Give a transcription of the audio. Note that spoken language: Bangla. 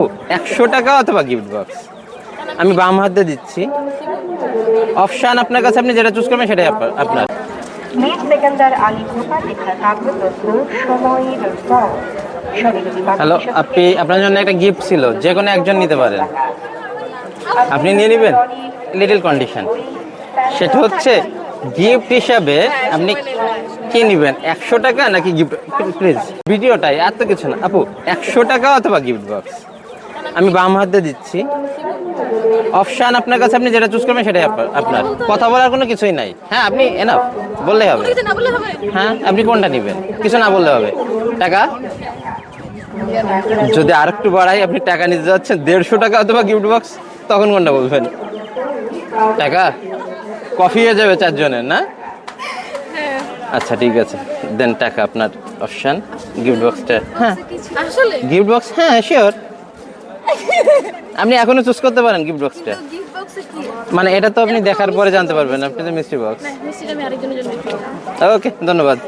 100 টাকা অথবা গিফট বক্স। আমি বাম হাতে দিচ্ছি অপশন আপনার কাছে, আপনি যেটা চুজ করবেন সেটাই আপনার। হ্যালো, আপনার জন্য একটা গিফট ছিল, যে কোনো একজন নিতে পারেন, আপনি নিয়ে নেবেন। লিটল কন্ডিশন, সেটা হচ্ছে গিফট হিসাবে আপনি কি নেবেন, 100 টাকা নাকি গিফট? প্লিজ ভিডিওটাই, আর তো কিছু না আপু। 100 টাকা অথবা গিফট বক্স। আমি বাম হাতে দিচ্ছি অপশন আপনার কাছে, আপনি যেটা চুজ করবেন সেটাই আপনার। কথা বলার কোনো কিছুই নাই। হ্যাঁ, আপনি এনাফ বললেই হবে। হ্যাঁ, আপনি কোনটা নেবেন, কিছু না বললে হবে। টাকা যদি আর একটু বাড়াই, আপনি টাকা নিতে যাচ্ছেন 150 টাকা অথবা গিফট বক্স, তখন কোনটা বলবেন? টাকা কফি হয়ে যাবে 4 জনের না? আচ্ছা ঠিক আছে, দেন টাকা আপনার অপশন। গিফট বক্সটা, হ্যাঁ আসলে গিফট বক্স, হ্যাঁ শিওর। আপনি এখনো চুজ করতে পারেন গিফট বক্সটা। গিফট বক্সে কি মানে এটা তো আপনি দেখার পরে জানতে পারবেন, আপনি তো মিস্ট্রি বক্স। না মিষ্টিটা আমি আরেকজনের জন্য ওকে, ধন্যবাদ।